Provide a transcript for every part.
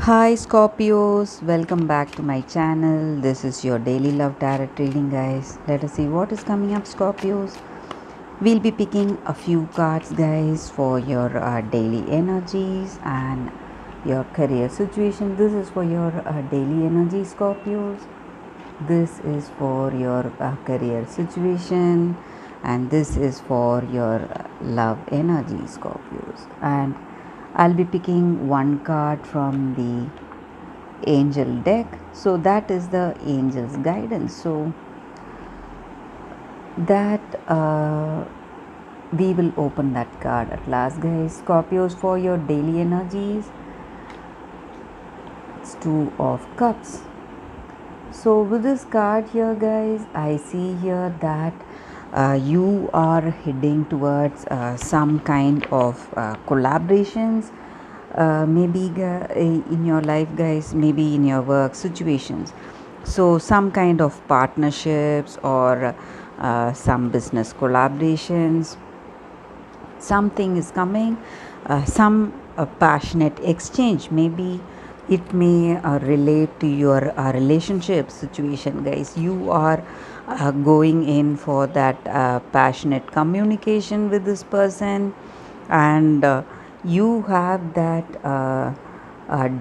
Hi Scorpios, welcome back to my channel. This is your daily love tarot reading, guys. Let us see what is coming up, Scorpios. We'll be picking a few cards, guys, for your daily energies and your career situation. This is for your daily energy, Scorpios. This is for your career situation, and this is for your love energy, Scorpios. And I'll be picking one card from the angel deck, so that is the angel's guidance. So that we will open that card at last, guys. Scorpios, for your daily energies, it's Two of Cups. So with this card here, guys, I see here that you are heading towards some kind of collaborations, maybe in your life, guys, maybe in your work situations. So some kind of partnerships or some business collaborations, something is coming, some passionate exchange. Maybe it may relate to your relationship situation, guys. You are going in for that passionate communication with this person, and you have that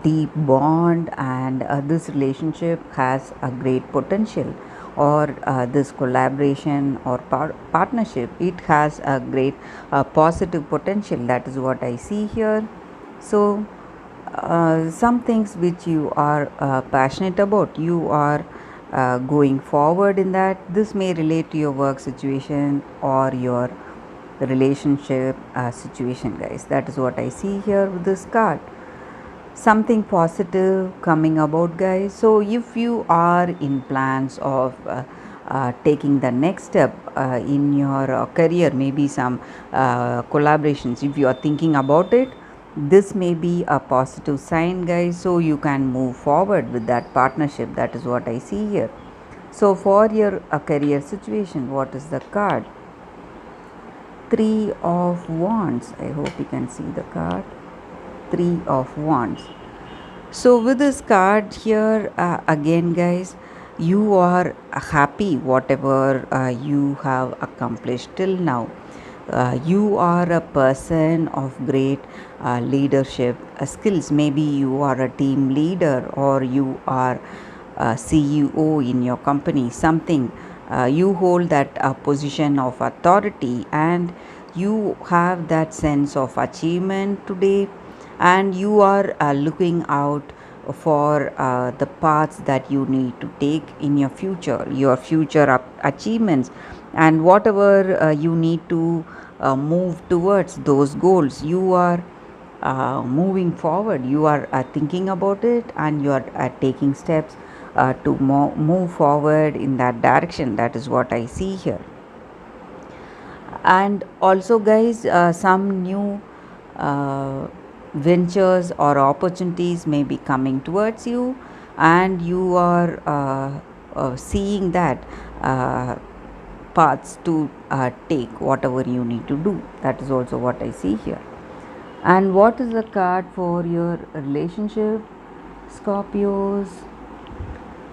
deep bond, and this relationship has a great potential, or this collaboration or partnership, it has a great positive potential. That is what I see here. So some things which you are passionate about, you are going forward in that. This may relate to your work situation or your relationship situation, guys. That is what I see here with this card. Something positive coming about, guys. So if you are in plans of taking the next step in your career, maybe some collaborations, if you are thinking about it, this may be a positive sign, guys. So you can move forward with that partnership. That is what I see here. So for your career situation, what is the card? Three of Wands. I hope you can see the card. Three of Wands. So with this card here, again, guys, you are happy whatever you have accomplished till now. You are a person of great leadership skills. Maybe you are a team leader, or you are a CEO in your company, something. You hold that position of authority, and you have that sense of achievement today, and you are looking out for the paths that you need to take in your future achievements, and whatever you need to move towards those goals. You are moving forward, you are thinking about it, and you are taking steps to move forward in that direction. That is what I see here. And also, guys, some new ventures or opportunities may be coming towards you, and you are seeing that paths to take whatever you need to do. That is also what I see here. And what is the card for your relationship, Scorpios?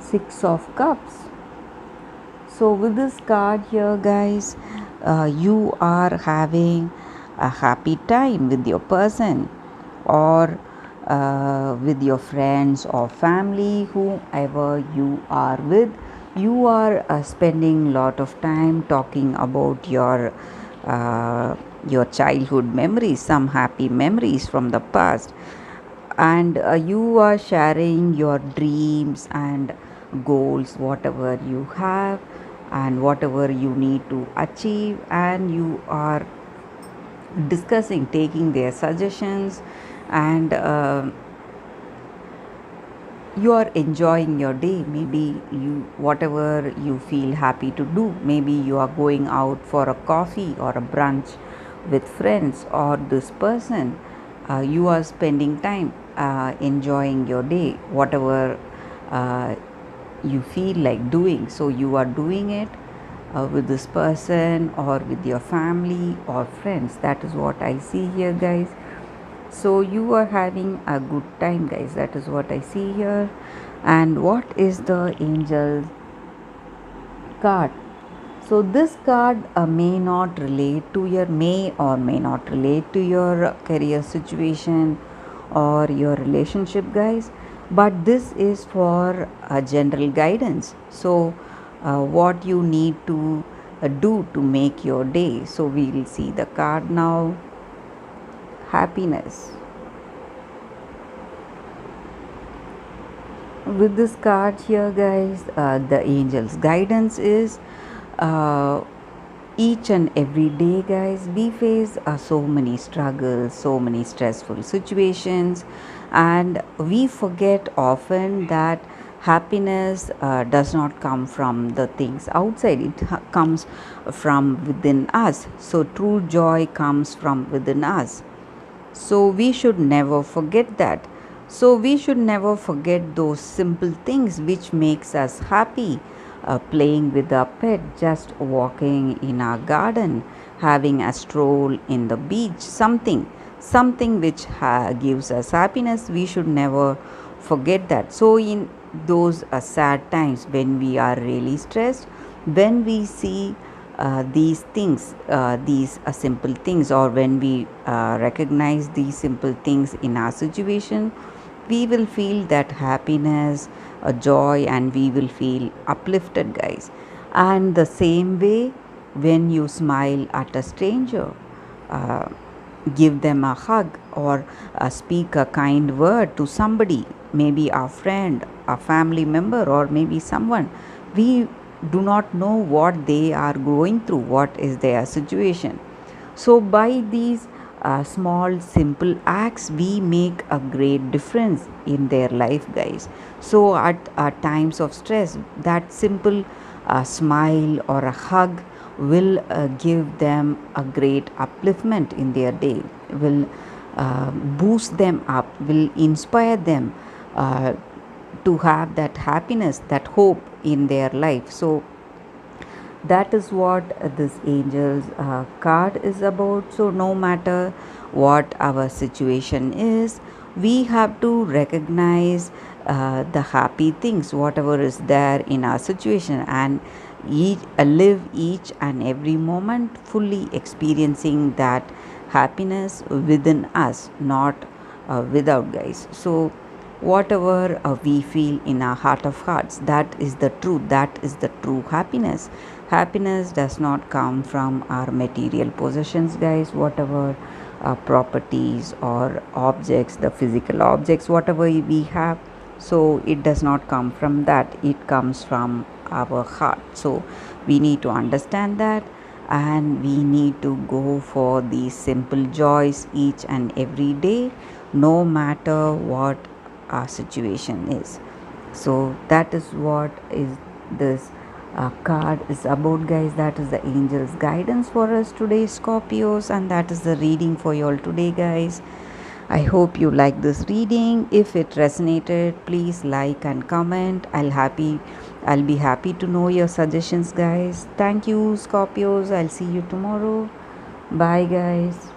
Six of Cups. So with this card here, guys, you are having a happy time with your person, or with your friends or family, whoever you are with. You are spending lot of time talking about your childhood memories, some happy memories from the past, and you are sharing your dreams and goals, whatever you have and whatever you need to achieve, and you are discussing, taking their suggestions, and you are enjoying your day. Maybe you, whatever you feel happy to do, maybe you are going out for a coffee or a brunch with friends or this person. You are spending time enjoying your day, whatever you feel like doing. So you are doing it with this person or with your family or friends. That is what I see here, guys. So you are having a good time, guys. That is what I see here. And what is the angel card? So this card may or may not relate to your career situation or your relationship, guys. But this is for a general guidance. So what you need to do to make your day. So we'll see the card now. Happiness. With this card here, guys, the angels guidance is uh, each and every day, guys, we face so many struggles, so many stressful situations, and we forget often that happiness does not come from the things outside. It comes from within us. So true joy comes from within us. So we should never forget that. So we should never forget those simple things which makes us happy. Playing with a pet, just walking in our garden, having a stroll in the beach, something which gives us happiness. We should never forget that. So in those sad times when we are really stressed, when we see these simple things, or when we recognize these simple things in our situation, we will feel that happiness, joy, and we will feel uplifted, guys. And the same way, when you smile at a stranger, uh, give them a hug, or speak a kind word to somebody, maybe a friend, a family member, or maybe someone we do not know what they are going through, what is their situation. So by these small simple acts, we make a great difference in their life, guys. So at times of stress, that simple smile or a hug will give them a great upliftment in their day, will boost them up, will inspire them uh, to have that happiness, that hope in their life. So that is what this angel's card is about. So no matter what our situation is, we have to recognize the happy things whatever is there in our situation, and live each and every moment fully experiencing that happiness within us, not without, guys. So whatever we feel in our heart of hearts, that is the truth, that is the true happiness. Happiness does not come from our material possessions, guys. Whatever properties or objects, the physical objects, whatever we have, so it does not come from that, it comes from our heart. So we need to understand that, and we need to go for these simple joys each and every day, no matter what our situation is. So that is what is this card is about, guys. That is the angel's guidance for us today, Scorpios, and that is the reading for you all today, guys. I hope you like this reading. If it resonated, please like and comment. I'll be happy to know your suggestions, guys. Thank you, Scorpios. I'll see you tomorrow. Bye, guys.